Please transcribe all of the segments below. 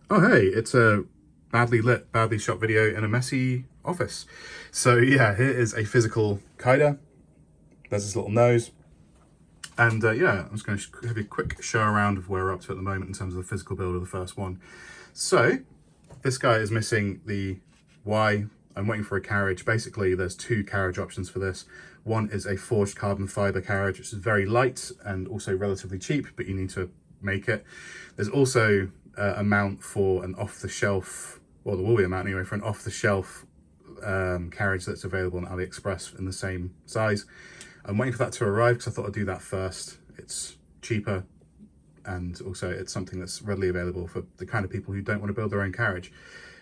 Oh hey, it's a badly lit, badly shot video in a messy office. So yeah, here is a physical Kaida. There's his little nose. And yeah, I'm just going to give you a quick show around of where we're up to at the moment in terms of the physical build of the first one. So this guy is missing the Y. I'm waiting for a carriage. Basically, there's two carriage options for this. One is a forged carbon fiber carriage, which is very light and also relatively cheap, but you need to make it. There's also a mount for an off-the-shelf, well, there will be a mount anyway, for an off-the-shelf carriage that's available on AliExpress in the same size. I'm waiting for that to arrive because I thought I'd do that first. It's cheaper, and also it's something that's readily available for the kind of people who don't want to build their own carriage,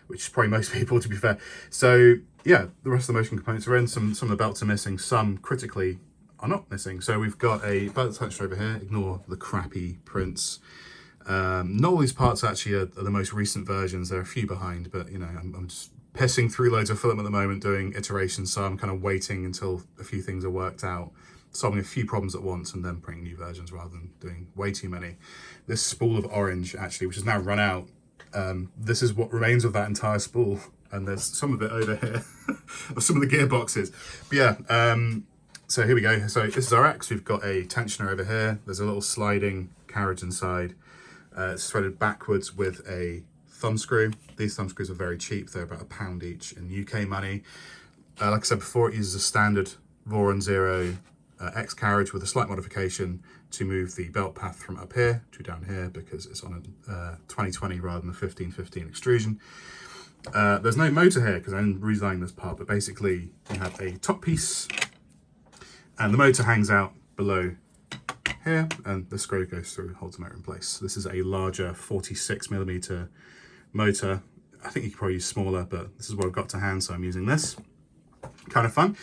which is probably most people, to be fair. So yeah, the rest of the motion components are in. Some of the belts are missing, some critically are not missing. So we've got a belt attached over here. Ignore the crappy prints. Not all these parts actually are the most recent versions. There are a few behind, but you know, I'm just pissing through loads of film at the moment, doing iterations, so I'm kind of waiting until a few things are worked out, solving a few problems at once and then bringing new versions rather than doing way too many. This spool of orange, actually, which has now run out, this is what remains of that entire spool, and there's some of it over here of some of the gearboxes. But yeah, so here we go. So this is our axe. We've got a tensioner over here. There's a little sliding carriage inside. It's threaded backwards with a thumb screw. These thumb screws are very cheap. They're about £1 each in UK money. Like I said before, it uses a standard Voron Zero X carriage with a slight modification to move the belt path from up here to down here because it's on a 2020 rather than a 1515 extrusion. There's no motor here because I'm redesigning this part, but basically you have a top piece and the motor hangs out below here, and the screw goes through, holds the motor in place. This is a larger 46mm motor. I think you could probably use smaller, but this is what I've got to hand, so I'm using this. Kind of fun.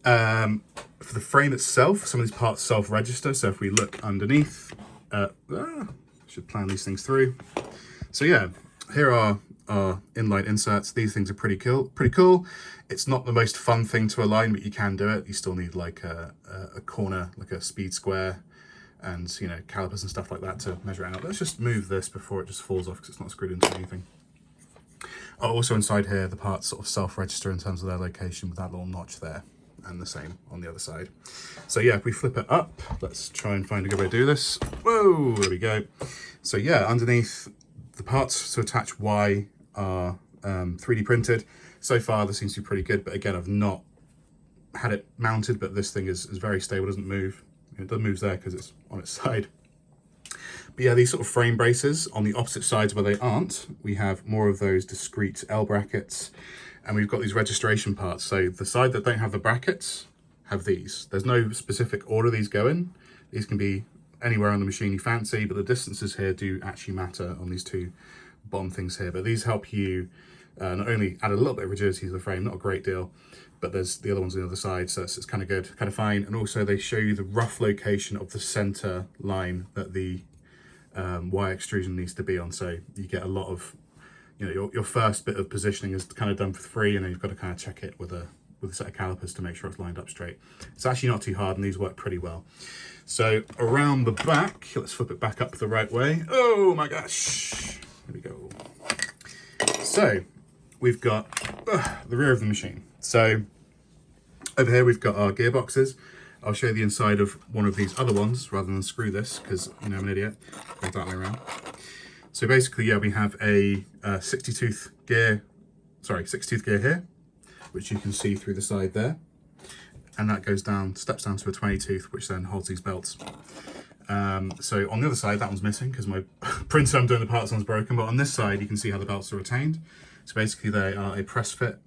For the frame itself, some of these parts self-register, so if we look underneath, should plan these things through. So yeah, here are our inline inserts. These things are pretty cool. It's not the most fun thing to align, but you can do it. You still need like a corner, like a speed square, and you know, calipers and stuff like that to measure it out. Let's just move this before it just falls off because it's not screwed into anything. Oh, also inside here, the parts sort of self-register in terms of their location with that little notch there, and the same on the other side. So yeah, if we flip it up, let's try and find a good way to do this. Whoa, there we go. So yeah, underneath, the parts to attach Y are 3D printed. So far, this seems to be pretty good, but again, I've not had it mounted, but this thing is very stable, doesn't move. It does move there because it's on its side. But yeah, these sort of frame braces on the opposite sides where they aren't, we have more of those discrete L brackets, and we've got these registration parts. So the side that don't have the brackets have these. There's no specific order these go in. These can be anywhere on the machine you fancy, but the distances here do actually matter on these two bottom things here. But these help you not only add a little bit of rigidity to the frame, not a great deal, but there's the other ones on the other side, so it's kind of good, kind of fine. And also they show you the rough location of the center line that the Y extrusion needs to be on, so you get a lot of, you know, your first bit of positioning is kind of done for free, and then you've got to kind of check it with a set of calipers to make sure it's lined up straight. It's actually not too hard, and these work pretty well. So around the back, let's flip it back up the right way. Oh my gosh, here we go. So we've got the rear of the machine. So over here we've got our gearboxes. I'll show you the inside of one of these other ones rather than screw this, because you know I'm an idiot. Go that way around. So basically, yeah, we have a 60-tooth gear here, which you can see through the side there, and that goes down, steps down to a 20-tooth, which then holds these belts. So on the other side, that one's missing because my printer I'm doing the parts on's broken, but on this side you can see how the belts are retained. So basically they are a press fit.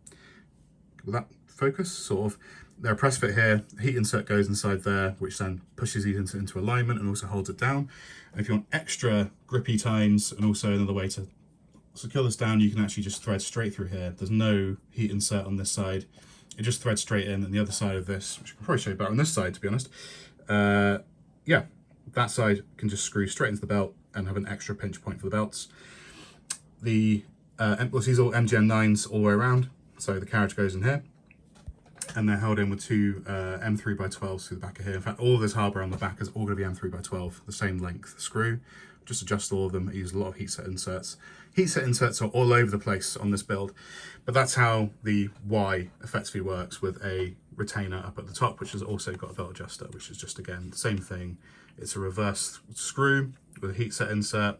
Will that focus? Sort of. They're a press fit here, heat insert goes inside there, which then pushes these into alignment and also holds it down. And if you want extra grippy times, and also another way to secure this down, you can actually just thread straight through here. There's no heat insert on this side. It just threads straight in, and the other side of this, which I can probably show you better on this side, to be honest. Yeah, that side can just screw straight into the belt and have an extra pinch point for the belts. These are all MGM 9s all the way around, so the carriage goes in here, and they're held in with two M3x12s through the back of here. In fact, all of this hardware on the back is all going to be M3x12, the same length screw, just adjust all of them. I use a lot of heatset inserts. Heatset inserts are all over the place on this build, but that's how the Y effectively works, with a retainer up at the top, which has also got a belt adjuster, which is just, again, the same thing. It's a reverse screw with a heatset insert,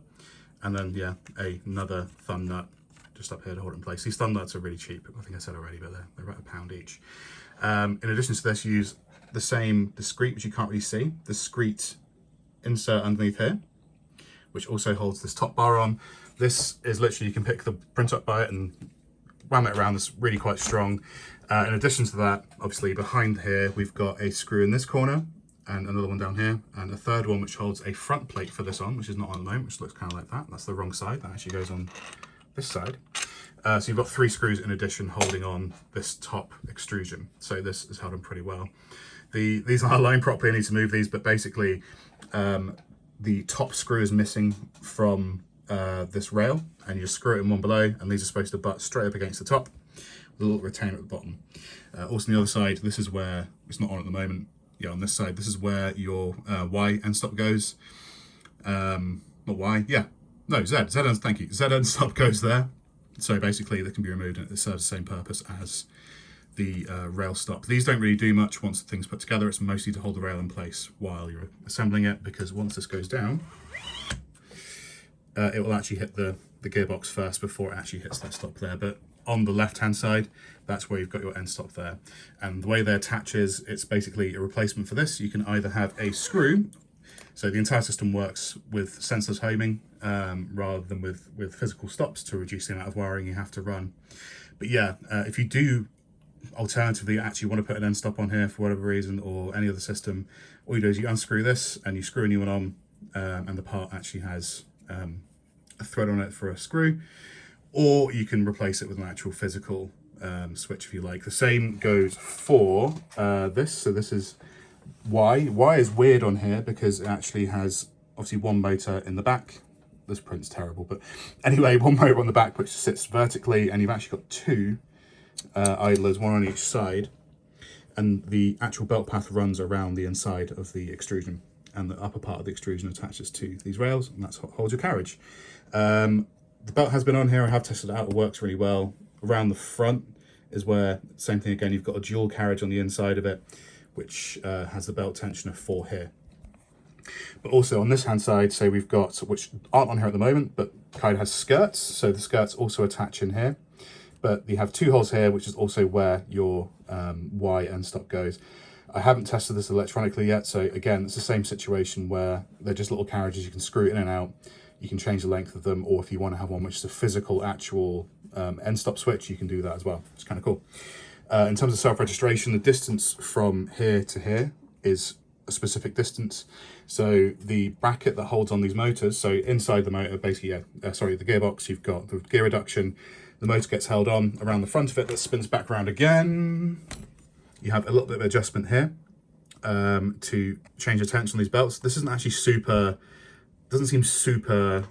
and then, yeah, another thumb nut just up here to hold it in place. These thumb nuts are really cheap. I think I said already, but they're about £1 each. In addition to this, you use the same discrete, which you can't really see, discrete insert underneath here, which also holds this top bar on. This is literally, you can pick the print up by it and wham it around. It's really quite strong. In addition to that, obviously behind here, we've got a screw in this corner and another one down here, and a third one which holds a front plate for this on, which is not on the moment, which looks kind of like that. That's the wrong side. That actually goes on this side. So you've got 3 screws in addition holding on this top extrusion. So this is held on pretty well. These aren't aligned properly, I need to move these, but basically the top screw is missing from this rail, and you screw it in one below, and these are supposed to butt straight up against the top with a little retainer at the bottom. Also on the other side, this is where, it's not on at the moment, yeah, on this side, this is where your Y end stop goes. Not Y, yeah, no, Z end, thank you. Z end stop goes there. So basically they can be removed and it serves the same purpose as the rail stop. These don't really do much once the thing's put together. It's mostly to hold the rail in place while you're assembling it, because once this goes down, it will actually hit the gearbox first before it actually hits that stop there. But on the left hand side, that's where you've got your end stop there. And the way they attach is, it's basically a replacement for this. You can either have a screw, so the entire system works with sensorless homing rather than with physical stops to reduce the amount of wiring you have to run. But yeah, if you do alternatively actually want to put an end stop on here for whatever reason, or any other system, all you do is you unscrew this and you screw a new one on, and the part actually has a thread on it for a screw, or you can replace it with an actual physical switch if you like. The same goes for this. So this is Y. Y is weird on here because it actually has obviously one motor in the back. This print's terrible, but anyway, one motor on the back which sits vertically, and you've actually got 2 idlers, one on each side, and the actual belt path runs around the inside of the extrusion, and the upper part of the extrusion attaches to these rails, and that's what holds your carriage. The belt has been on here, I have tested it out, it works really well. Around the front is where, same thing again, you've got a dual carriage on the inside of it, which has the belt tensioner for here. But also on this hand side, say we've got, which aren't on here at the moment, but Kaida has skirts, so the skirts also attach in here. But you have 2 holes here, which is also where your Y end stop goes. I haven't tested this electronically yet, so again, it's the same situation where they're just little carriages, you can screw in and out, you can change the length of them, or if you want to have one which is a physical actual end stop switch, you can do that as well. It's kind of cool. In terms of self-registration, the distance from here to here is a specific distance. So the bracket that holds on these motors, so inside the motor, basically, the gearbox, you've got the gear reduction, the motor gets held on around the front of it, that spins back around again. You have a little bit of adjustment here to change the tension on these belts. This isn't actually super, doesn't seem super,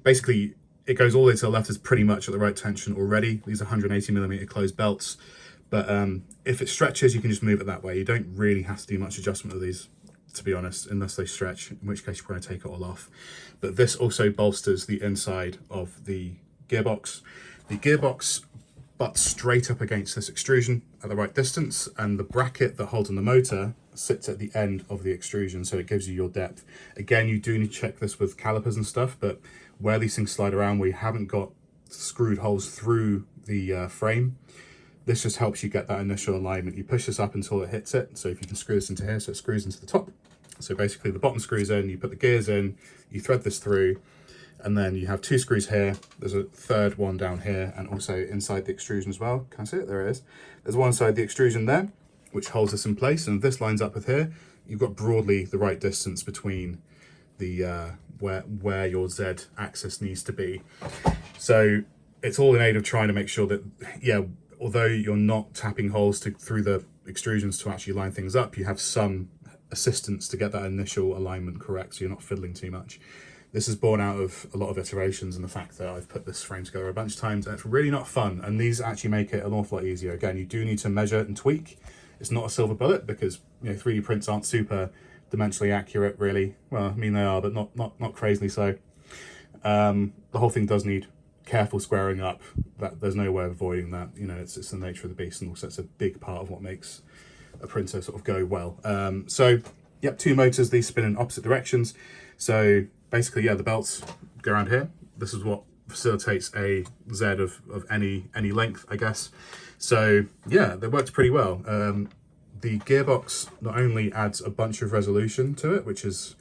basically it goes all the way to the left, is pretty much at the right tension already. These are 180mm closed belts, but if it stretches, you can just move it that way. You don't really have to do much adjustment of these, to be honest, unless they stretch, in which case you're going to take it all off. But this also bolsters the inside of the gearbox. The gearbox butts straight up against this extrusion at the right distance, and the bracket that holds on the motor sits at the end of the extrusion, so it gives you your depth. Again, you do need to check this with calipers and stuff, but where these things slide around, where you haven't got screwed holes through the frame, this just helps you get that initial alignment. You push this up until it hits it, so if you can screw this into here, so it screws into the top. So basically the bottom screws in, you put the gears in, you thread this through, and then you have 2 screws here. There's a third one down here, and also inside the extrusion as well. Can I see it? There it is. There's one side the extrusion there, which holds this in place, and if this lines up with here, you've got broadly the right distance between the where your Z axis needs to be. So it's all in aid of trying to make sure that, yeah, although you're not tapping holes through the extrusions to actually line things up, you have some assistance to get that initial alignment correct, so you're not fiddling too much. This is born out of a lot of iterations and the fact that I've put this frame together a bunch of times, and it's really not fun, and these actually make it an awful lot easier. Again, you do need to measure and tweak. It's not a silver bullet because, you know, 3D prints aren't super dimensionally accurate, really. Well, I mean, they are, but not crazily so. The whole thing does need careful squaring up. That there's no way of avoiding that. You know, it's the nature of the beast, and also it's a big part of what makes a printer sort of go well. So, yep, 2 motors. These spin in opposite directions. So basically, yeah, the belts go around here. This is what facilitates a Z of any length, I guess. So yeah, that works pretty well. The gearbox not only adds a bunch of resolution to it, which is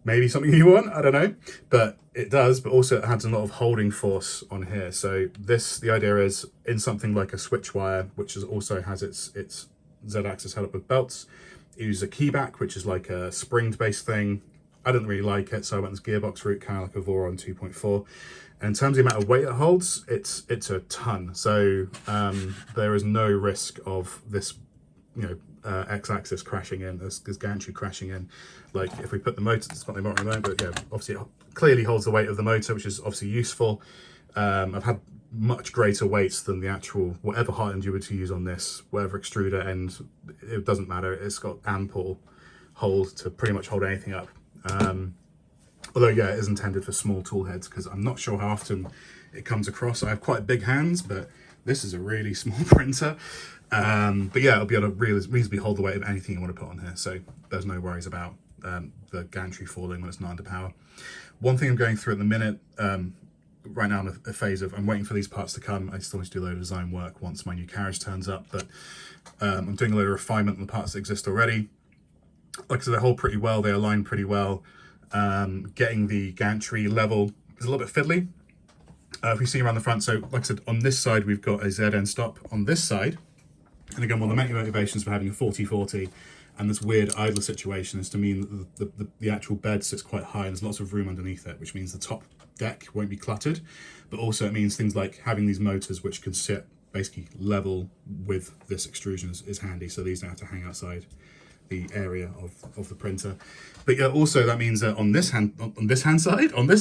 maybe something you want, I don't know, but it does, but also it adds a lot of holding force on here. So the idea is in something like a switch wire, which also has its Z-axis held up with belts, use a keyback, which is like a springed based thing. I didn't really like it, so I went this gearbox route, kind of like a Voron 2.4. And in terms of the amount of weight it holds, it's a ton. So there is no risk of this, X-axis crashing in, this gantry crashing in. Like if we put the motor, it's not the motor remote, but yeah, obviously it clearly holds the weight of the motor, which is obviously useful. I've had much greater weights than the actual, whatever hot end you were to use on this, whatever extruder end, it doesn't matter. It's got ample hold to pretty much hold anything up. Although, yeah, it is intended for small tool heads, because I'm not sure how often it comes across. I have quite big hands, but this is a really small printer. But yeah, it'll be able to reasonably hold the weight of anything you want to put on here. So there's no worries about the gantry falling when it's not under power. One thing I'm going through at the minute, right now I'm in a phase of, I'm waiting for these parts to come. I still need to do a load of design work once my new Carriage turns up, but I'm doing a load of refinement on the parts that exist already. Like I said, they hold pretty well, they align pretty well. Getting the gantry level is a little bit fiddly. If you see around the front, so like I said, on this side we've got a Z end stop. On this side, and again, one of the main motivations for having a 40-40 and this weird idler situation is to mean that the actual bed sits quite high and there's lots of room underneath it, which means the top deck won't be cluttered, but also it means things like having these motors which can sit basically level with this extrusion is handy, so these don't have to hang outside the area of the printer. But yeah, also that means that on this hand side, on the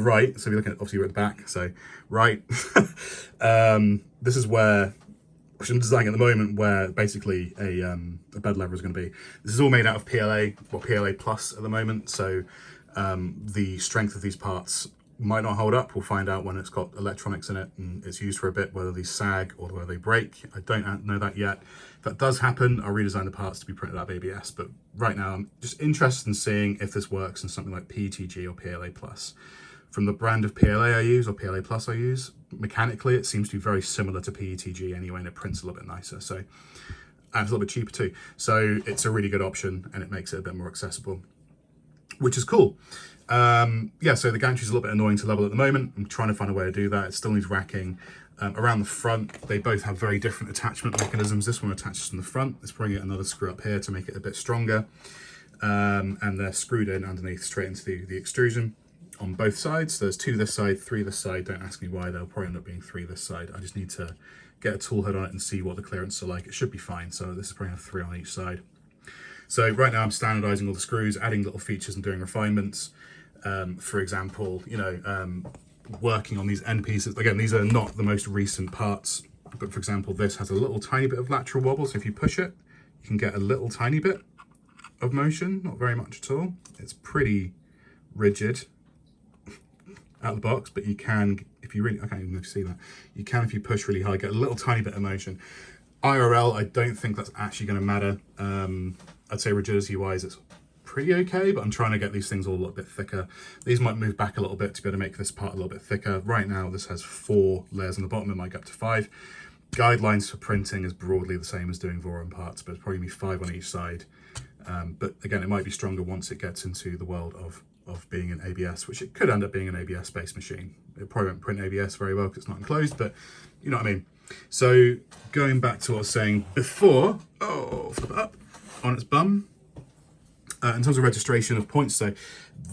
right, so if you're looking at, obviously we're at the back, so right, this is where, which I'm designing at the moment, where basically a bed lever is going to be. This is all made out of PLA, or PLA plus at the moment, so the strength of these parts might not hold up. We'll find out when it's got electronics in it and it's used for a bit, whether these sag or whether they break. I don't know that yet. If that does happen, I'll redesign the parts to be printed out of ABS, but right now I'm just interested in seeing if this works in something like PETG or PLA plus. From the brand of PLA I use, or PLA plus I use, mechanically it seems to be very similar to PETG anyway, and it prints a little bit nicer, so, and it's a little bit cheaper too. So it's a really good option and it makes it a bit more accessible, which is cool. Yeah, so the gantry's a little bit annoying to level at the moment. I'm trying to find a way to do that. It still needs racking. Around the front, they both have very different attachment mechanisms. This one attaches from the front. Let's bring it another screw up here to make it a bit stronger. And they're screwed in underneath straight into the extrusion on both sides. So there's 2 this side, 3 this side. Don't ask me why, there'll probably end up being 3 this side. I just need to get a tool head on it and see what the clearance are like. It should be fine. So this is probably have 3 on each side. So right now I'm standardizing all the screws, adding little features and doing refinements. For example, working on these end pieces. Again, these are not the most recent parts, but for example, this has a little tiny bit of lateral wobble. So if you push it, you can get a little tiny bit of motion, not very much at all. It's pretty rigid out of the box, but you can, if you really, I can't even see that. You can, if you push really hard, get a little tiny bit of motion. IRL, I don't think that's actually going to matter. I'd say rigidity wise, it's pretty okay, but I'm trying to get these things all a little bit thicker. These might move back a little bit to be able to make this part a little bit thicker. Right now, this has 4 layers on the bottom. It might go up to 5. Guidelines for printing is broadly the same as doing Voron parts, but it's probably be 5 on each side. But again, it might be stronger once it gets into the world of being an ABS, which it could end up being an ABS-based machine. It probably won't print ABS very well because it's not enclosed, but you know what I mean. So going back to what I was saying before, flip it up on its bum. In terms of registration of points, so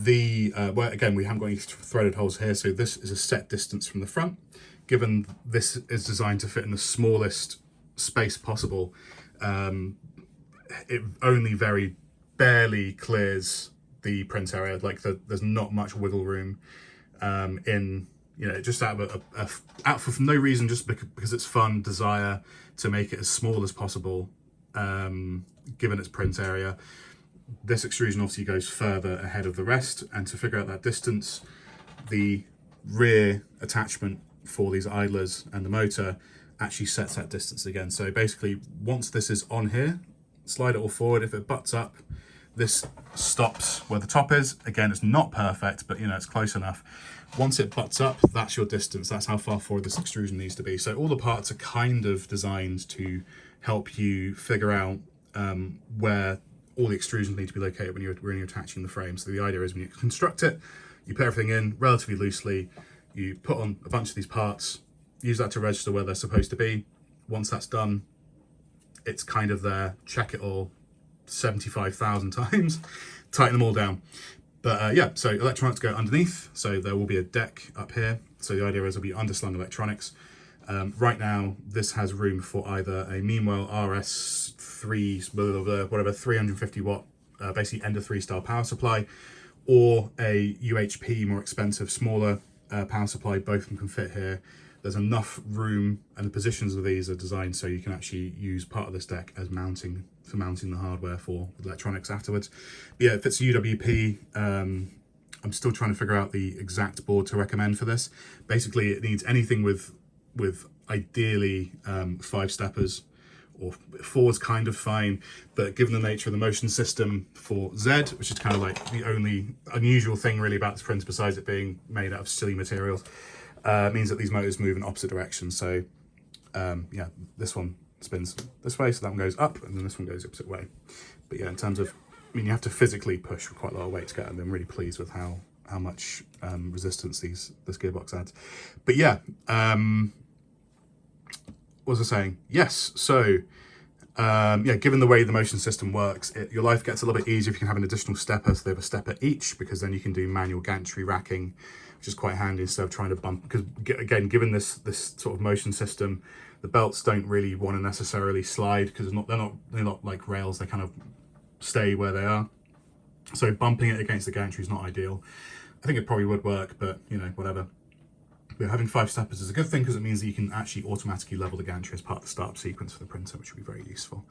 well, again, we haven't got any threaded holes here, so this is a set distance from the front. Given this is designed to fit in the smallest space possible, it only very barely clears the print area. Like there's not much wiggle room just out for no reason, just because it's fun, desire to make it as small as possible. given its print area. This extrusion obviously goes further ahead of the rest, and to figure out that distance, the rear attachment for these idlers and the motor actually sets that distance again. So basically, once this is on here, slide it all forward. If it butts up, this stops where the top is. Again, it's not perfect, but you know, it's close enough. Once it butts up, that's your distance. That's how far forward this extrusion needs to be. So all the parts are kind of designed to help you figure out where all the extrusions need to be located when you're attaching the frame. So the idea is when you construct it, you put everything in relatively loosely, you put on a bunch of these parts, use that to register where they're supposed to be. Once that's done, it's kind of there. Check it all 75,000 times, tighten them all down. But yeah, so electronics go underneath, so there will be a deck up here. So the idea is it'll be underslung electronics. Right now, this has room for either a Meanwhile RS3, whatever, 350 watt, basically Ender 3 style power supply, or a UHP, more expensive, smaller power supply. Both of them can fit here. There's enough room, and the positions of these are designed so you can actually use part of this deck as mounting the hardware for electronics afterwards. But yeah, if it's a UWP, I'm still trying to figure out the exact board to recommend for this. Basically, it needs anything with ideally 5 steppers, or 4 is kind of fine, but given the nature of the motion system for Z, which is kind of like the only unusual thing really about this printer besides it being made out of silly materials, means that these motors move in opposite directions. So yeah, this one spins this way, so that one goes up, and then this one goes the opposite way. But yeah, in terms of, I mean, you have to physically push quite a lot of weight to get them. I'm really pleased with how much resistance this gearbox adds. But yeah, what was I saying? Yes, so yeah, given the way the motion system works, your life gets a little bit easier if you can have an additional stepper. So they have a stepper each, because then you can do manual gantry racking, which is quite handy instead of trying to bump. Because again, given this sort of motion system, the belts don't really want to necessarily slide, because they're not like rails. They kind of stay where they are. So bumping it against the gantry is not ideal. I think it probably would work, but you know, whatever. But having 5 steppers is a good thing, because it means that you can actually automatically level the gantry as part of the startup sequence for the printer, which would be very useful.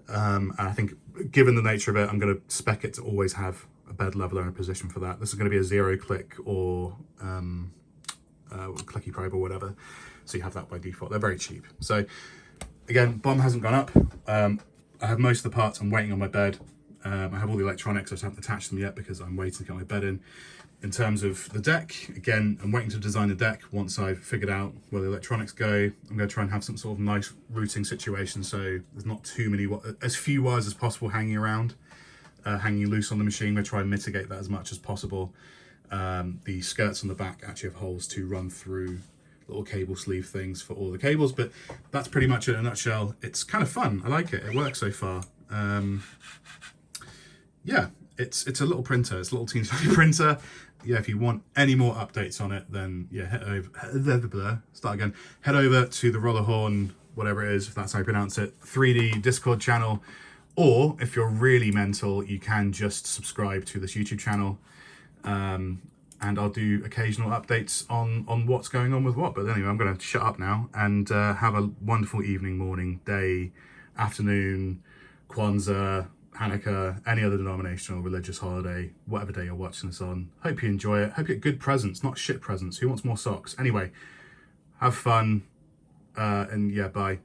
And I think, given the nature of it, I'm going to spec it to always have a bed leveler in a position for that. This is going to be a 0-click or clicky probe or whatever, so you have that by default. They're very cheap. So again, BOM hasn't gone up. I have most of the parts. I'm waiting on my bed. I have all the electronics. I just haven't attached them yet because I'm waiting to get my bed in. In terms of the deck, again, I'm waiting to design the deck. Once I've figured out where the electronics go, I'm going to try and have some sort of nice routing situation, so there's not too many, as few wires as possible hanging around, hanging loose on the machine. We're trying to mitigate that as much as possible. The skirts on the back actually have holes to run through little cable sleeve things for all the cables, but that's pretty much it in a nutshell. It's kind of fun. I like it. It works so far. Yeah, it's a little printer. It's a little teeny tiny printer. Yeah, if you want any more updates on it, then yeah, head over to the Rollerhorn, whatever it is, if that's how you pronounce it, 3D Discord channel. Or if you're really mental, you can just subscribe to this YouTube channel. And I'll do occasional updates on what's going on with what. But anyway, I'm going to shut up now and have a wonderful evening, morning, day, afternoon, Kwanzaa, Hanukkah, any other denominational religious holiday, whatever day you're watching this on. Hope you enjoy it. Hope you get good presents, not shit presents. Who wants more socks? Anyway, have fun, and yeah, bye.